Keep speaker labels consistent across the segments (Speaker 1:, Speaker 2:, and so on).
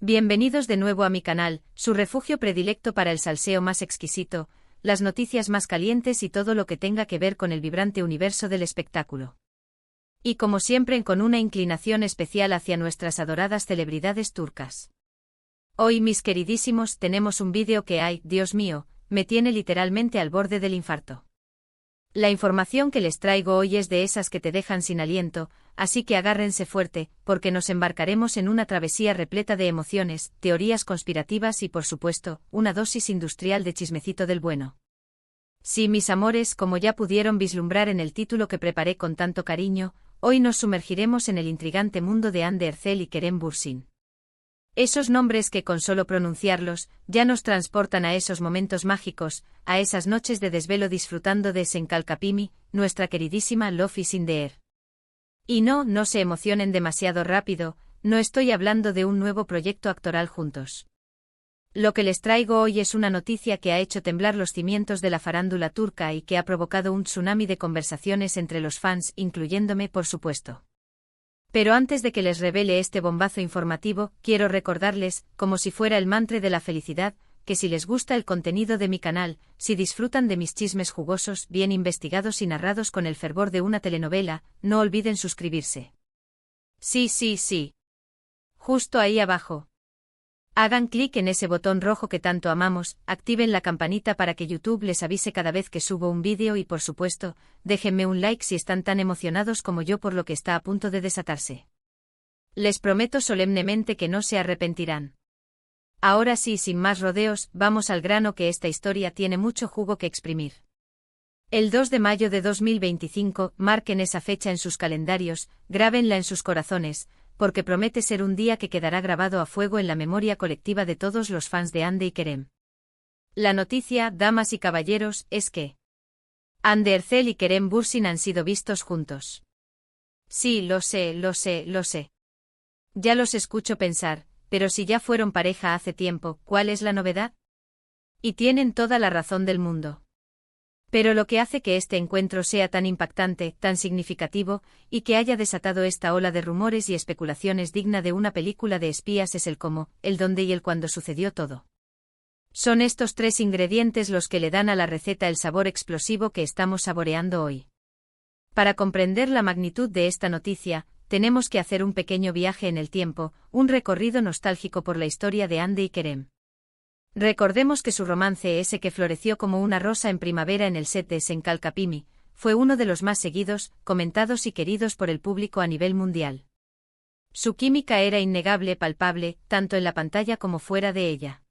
Speaker 1: Bienvenidos de nuevo a mi canal, su refugio predilecto para el salseo más exquisito, las noticias más calientes y todo lo que tenga que ver con el vibrante universo del espectáculo. Y como siempre con una inclinación especial hacia nuestras adoradas celebridades turcas. Hoy, mis queridísimos, tenemos un vídeo que, ay, Dios mío, me tiene literalmente al borde del infarto. La información que les traigo hoy es de esas que te dejan sin aliento, así que agárrense fuerte, porque nos embarcaremos en una travesía repleta de emociones, teorías conspirativas y, por supuesto, una dosis industrial de chismecito del bueno. Sí, mis amores, como ya pudieron vislumbrar en el título que preparé con tanto cariño, hoy nos sumergiremos en el intrigante mundo de Hande Erçel y Kerem Bürsin. Esos nombres que con solo pronunciarlos, ya nos transportan a esos momentos mágicos, a esas noches de desvelo disfrutando de Senkalkapimi, nuestra queridísima Love is in the air. Y no se emocionen demasiado rápido, no estoy hablando de un nuevo proyecto actoral juntos. Lo que les traigo hoy es una noticia que ha hecho temblar los cimientos de la farándula turca y que ha provocado un tsunami de conversaciones entre los fans, incluyéndome, por supuesto. Pero antes de que les revele este bombazo informativo, quiero recordarles, como si fuera el mantra de la felicidad, que si les gusta el contenido de mi canal, si disfrutan de mis chismes jugosos, bien investigados y narrados con el fervor de una telenovela, no olviden suscribirse. Sí. Justo ahí abajo. Hagan clic en ese botón rojo que tanto amamos, activen la campanita para que YouTube les avise cada vez que subo un vídeo y, por supuesto, déjenme un like si están tan emocionados como yo por lo que está a punto de desatarse. Les prometo solemnemente que no se arrepentirán. Ahora sí, sin más rodeos, vamos al grano, que esta historia tiene mucho jugo que exprimir. El 2 de mayo de 2025, marquen esa fecha en sus calendarios, grábenla en sus corazones, porque promete ser un día que quedará grabado a fuego en la memoria colectiva de todos los fans de Hande y Kerem. La noticia, damas y caballeros, es que Hande Erçel y Kerem Bürsin han sido vistos juntos. Sí, lo sé. Ya los escucho pensar, pero si ya fueron pareja hace tiempo, ¿cuál es la novedad? Y tienen toda la razón del mundo. Pero lo que hace que este encuentro sea tan impactante, tan significativo, y que haya desatado esta ola de rumores y especulaciones digna de una película de espías es el cómo, el dónde y el cuándo sucedió todo. Son estos tres ingredientes los que le dan a la receta el sabor explosivo que estamos saboreando hoy. Para comprender la magnitud de esta noticia, tenemos que hacer un pequeño viaje en el tiempo, un recorrido nostálgico por la historia de Hande y Kerem. Recordemos que su romance, ese que floreció como una rosa en primavera en el set de Senkalkapimi, fue uno de los más seguidos, comentados y queridos por el público a nivel mundial. Su química era innegable, palpable, tanto en la pantalla como fuera de ella.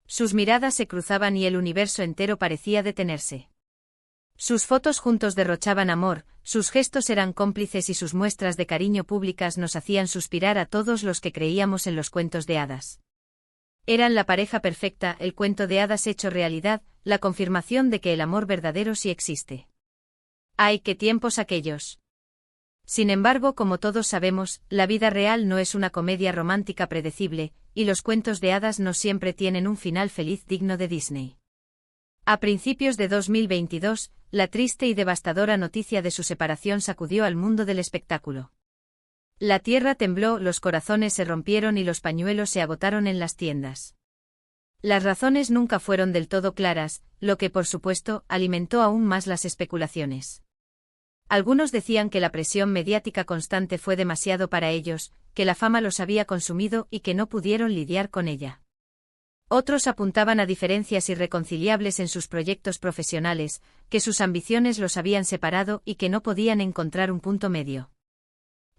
Speaker 1: Sus miradas se cruzaban y el universo entero parecía detenerse. Sus fotos juntos derrochaban amor, sus gestos eran cómplices y sus muestras de cariño públicas nos hacían suspirar a todos los que creíamos en los cuentos de hadas. Eran la pareja perfecta, el cuento de hadas hecho realidad, la confirmación de que el amor verdadero sí existe. ¡Ay, qué tiempos aquellos! Sin embargo, como todos sabemos, la vida real no es una comedia romántica predecible, y los cuentos de hadas no siempre tienen un final feliz digno de Disney. A principios de 2022, la triste y devastadora noticia de su separación sacudió al mundo del espectáculo. La tierra tembló, los corazones se rompieron y los pañuelos se agotaron en las tiendas. Las razones nunca fueron del todo claras, lo que por supuesto alimentó aún más las especulaciones. Algunos decían que la presión mediática constante fue demasiado para ellos, que la fama los había consumido y que no pudieron lidiar con ella. Otros apuntaban a diferencias irreconciliables en sus proyectos profesionales, que sus ambiciones los habían separado y que no podían encontrar un punto medio.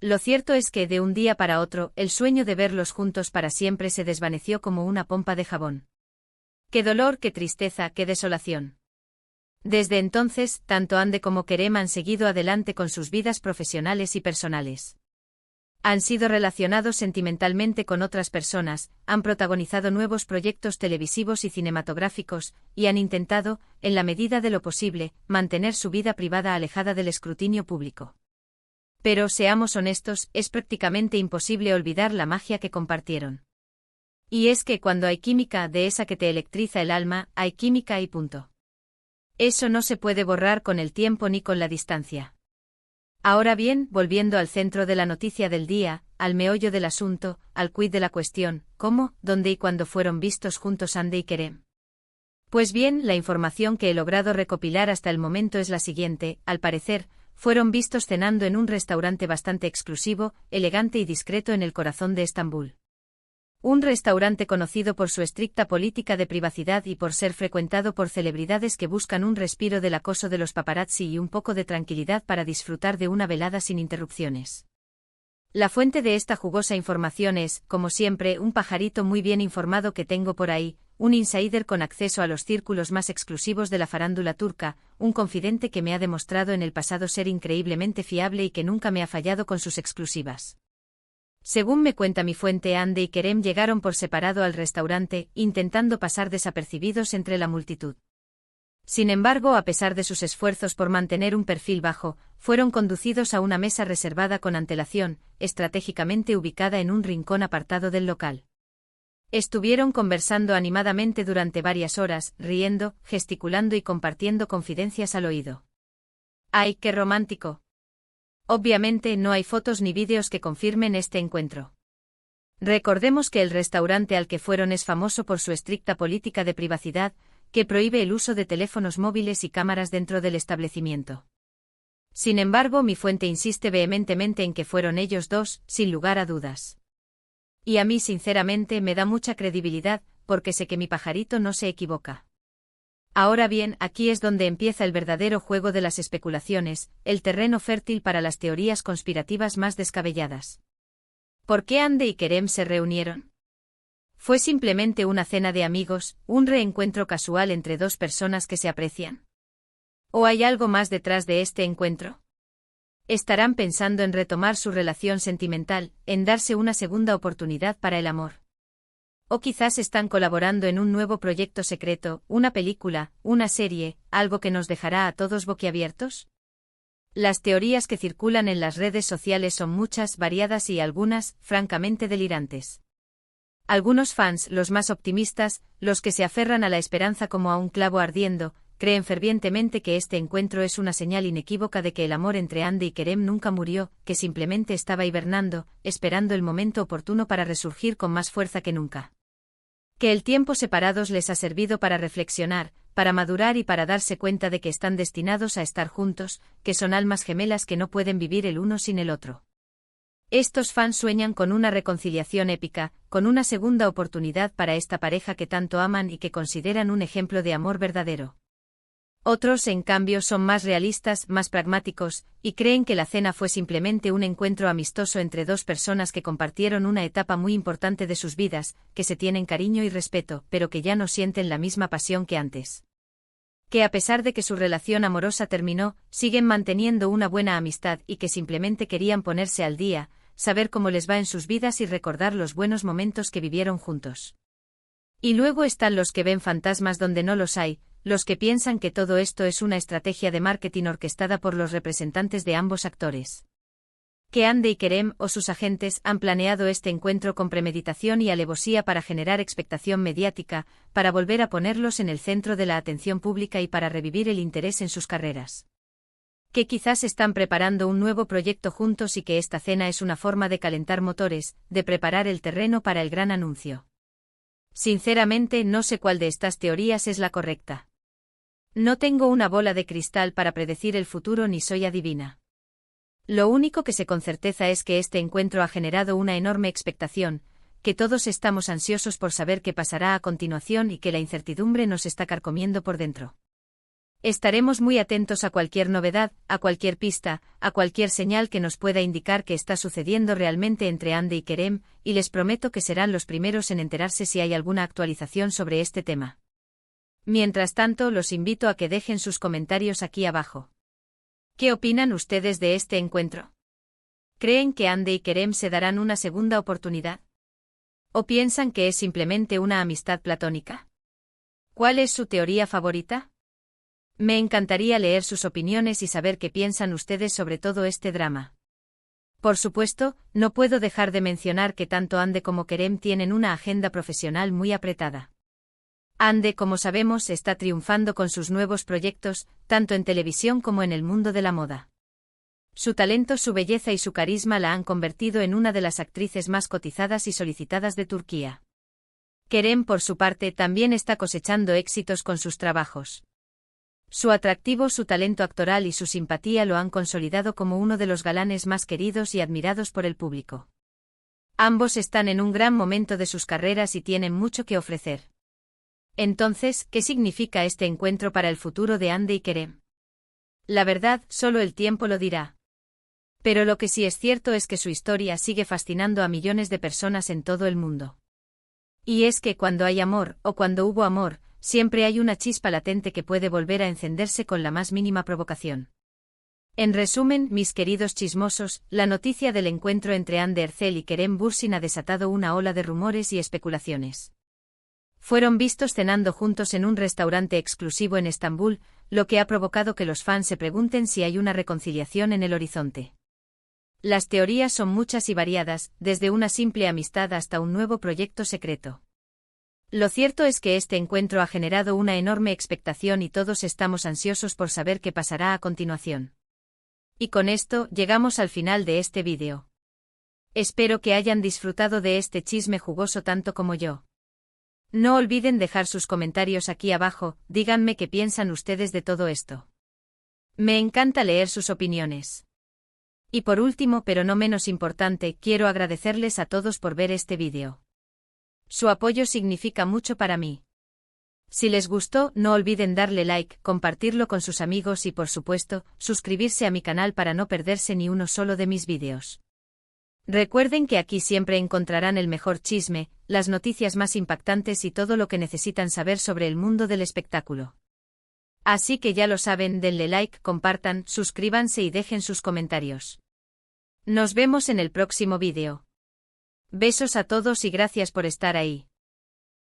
Speaker 1: Lo cierto es que de un día para otro, el sueño de verlos juntos para siempre se desvaneció como una pompa de jabón. ¡Qué dolor, qué tristeza, qué desolación! Desde entonces, tanto Hande como Kerem han seguido adelante con sus vidas profesionales y personales. Han sido relacionados sentimentalmente con otras personas, han protagonizado nuevos proyectos televisivos y cinematográficos, y han intentado, en la medida de lo posible, mantener su vida privada alejada del escrutinio público. Pero, seamos honestos, es prácticamente imposible olvidar la magia que compartieron. Y es que cuando hay química, de esa que te electriza el alma, hay química y punto. Eso no se puede borrar con el tiempo ni con la distancia. Ahora bien, volviendo al centro de la noticia del día, al meollo del asunto, al quid de la cuestión: cómo, dónde y cuándo fueron vistos juntos Andy y Kerem. Pues bien, la información que he logrado recopilar hasta el momento es la siguiente: al parecer, fueron vistos cenando en un restaurante bastante exclusivo, elegante y discreto en el corazón de Estambul. Un restaurante conocido por su estricta política de privacidad y por ser frecuentado por celebridades que buscan un respiro del acoso de los paparazzi y un poco de tranquilidad para disfrutar de una velada sin interrupciones. La fuente de esta jugosa información es, como siempre, un pajarito muy bien informado que tengo por ahí, un insider con acceso a los círculos más exclusivos de la farándula turca, un confidente que me ha demostrado en el pasado ser increíblemente fiable y que nunca me ha fallado con sus exclusivas. Según me cuenta mi fuente, Andy y Kerem llegaron por separado al restaurante, intentando pasar desapercibidos entre la multitud. Sin embargo, a pesar de sus esfuerzos por mantener un perfil bajo, fueron conducidos a una mesa reservada con antelación, estratégicamente ubicada en un rincón apartado del local. Estuvieron conversando animadamente durante varias horas, riendo, gesticulando y compartiendo confidencias al oído. ¡Ay, qué romántico! Obviamente no hay fotos ni vídeos que confirmen este encuentro. Recordemos que el restaurante al que fueron es famoso por su estricta política de privacidad, que prohíbe el uso de teléfonos móviles y cámaras dentro del establecimiento. Sin embargo, mi fuente insiste vehementemente en que fueron ellos dos, sin lugar a dudas. Y a mí sinceramente me da mucha credibilidad, porque sé que mi pajarito no se equivoca. Ahora bien, aquí es donde empieza el verdadero juego de las especulaciones, el terreno fértil para las teorías conspirativas más descabelladas. ¿Por qué Andy y Kerem se reunieron? ¿Fue simplemente una cena de amigos, un reencuentro casual entre dos personas que se aprecian? ¿O hay algo más detrás de este encuentro? ¿Estarán pensando en retomar su relación sentimental, en darse una segunda oportunidad para el amor? O quizás están colaborando en un nuevo proyecto secreto, una película, una serie, algo que nos dejará a todos boquiabiertos? Las teorías que circulan en las redes sociales son muchas, variadas y algunas, francamente delirantes. Algunos fans, los más optimistas, los que se aferran a la esperanza como a un clavo ardiendo, creen fervientemente que este encuentro es una señal inequívoca de que el amor entre Andy y Kerem nunca murió, que simplemente estaba hibernando, esperando el momento oportuno para resurgir con más fuerza que nunca. Que el tiempo separados les ha servido para reflexionar, para madurar y para darse cuenta de que están destinados a estar juntos, que son almas gemelas que no pueden vivir el uno sin el otro. Estos fans sueñan con una reconciliación épica, con una segunda oportunidad para esta pareja que tanto aman y que consideran un ejemplo de amor verdadero. Otros, en cambio, son más realistas, más pragmáticos, y creen que la cena fue simplemente un encuentro amistoso entre dos personas que compartieron una etapa muy importante de sus vidas, que se tienen cariño y respeto, pero que ya no sienten la misma pasión que antes. Que a pesar de que su relación amorosa terminó, siguen manteniendo una buena amistad y que simplemente querían ponerse al día, saber cómo les va en sus vidas y recordar los buenos momentos que vivieron juntos. Y luego están los que ven fantasmas donde no los hay, los que piensan que todo esto es una estrategia de marketing orquestada por los representantes de ambos actores. Que Andy y Kerem o sus agentes han planeado este encuentro con premeditación y alevosía para generar expectación mediática, para volver a ponerlos en el centro de la atención pública y para revivir el interés en sus carreras. Que quizás están preparando un nuevo proyecto juntos y que esta cena es una forma de calentar motores, de preparar el terreno para el gran anuncio. Sinceramente, no sé cuál de estas teorías es la correcta. No tengo una bola de cristal para predecir el futuro ni soy adivina. Lo único que sé con certeza es que este encuentro ha generado una enorme expectación, que todos estamos ansiosos por saber qué pasará a continuación y que la incertidumbre nos está carcomiendo por dentro. Estaremos muy atentos a cualquier novedad, a cualquier pista, a cualquier señal que nos pueda indicar qué está sucediendo realmente entre Andy y Kerem, y les prometo que serán los primeros en enterarse si hay alguna actualización sobre este tema. Mientras tanto, los invito a que dejen sus comentarios aquí abajo. ¿Qué opinan ustedes de este encuentro? ¿Creen que Andy y Kerem se darán una segunda oportunidad? ¿O piensan que es simplemente una amistad platónica? ¿Cuál es su teoría favorita? Me encantaría leer sus opiniones y saber qué piensan ustedes sobre todo este drama. Por supuesto, no puedo dejar de mencionar que tanto Andy como Kerem tienen una agenda profesional muy apretada. Andy, como sabemos, está triunfando con sus nuevos proyectos, tanto en televisión como en el mundo de la moda. Su talento, su belleza y su carisma la han convertido en una de las actrices más cotizadas y solicitadas de Turquía. Kerem, por su parte, también está cosechando éxitos con sus trabajos. Su atractivo, su talento actoral y su simpatía lo han consolidado como uno de los galanes más queridos y admirados por el público. Ambos están en un gran momento de sus carreras y tienen mucho que ofrecer. Entonces, ¿qué significa este encuentro para el futuro de Hande y Kerem? La verdad, solo el tiempo lo dirá. Pero lo que sí es cierto es que su historia sigue fascinando a millones de personas en todo el mundo. Y es que cuando hay amor, o cuando hubo amor, siempre hay una chispa latente que puede volver a encenderse con la más mínima provocación. En resumen, mis queridos chismosos, la noticia del encuentro entre Hande Erçel y Kerem Bürsin ha desatado una ola de rumores y especulaciones. Fueron vistos cenando juntos en un restaurante exclusivo en Estambul, lo que ha provocado que los fans se pregunten si hay una reconciliación en el horizonte. Las teorías son muchas y variadas, desde una simple amistad hasta un nuevo proyecto secreto. Lo cierto es que este encuentro ha generado una enorme expectación y todos estamos ansiosos por saber qué pasará a continuación. Y con esto, llegamos al final de este vídeo. Espero que hayan disfrutado de este chisme jugoso tanto como yo. No olviden dejar sus comentarios aquí abajo, díganme qué piensan ustedes de todo esto. Me encanta leer sus opiniones. Y por último, pero no menos importante, quiero agradecerles a todos por ver este vídeo. Su apoyo significa mucho para mí. Si les gustó, no olviden darle like, compartirlo con sus amigos y por supuesto, suscribirse a mi canal para no perderse ni uno solo de mis vídeos. Recuerden que aquí siempre encontrarán el mejor chisme, las noticias más impactantes y todo lo que necesitan saber sobre el mundo del espectáculo. Así que ya lo saben, denle like, compartan, suscríbanse y dejen sus comentarios. Nos vemos en el próximo vídeo. Besos a todos y gracias por estar ahí.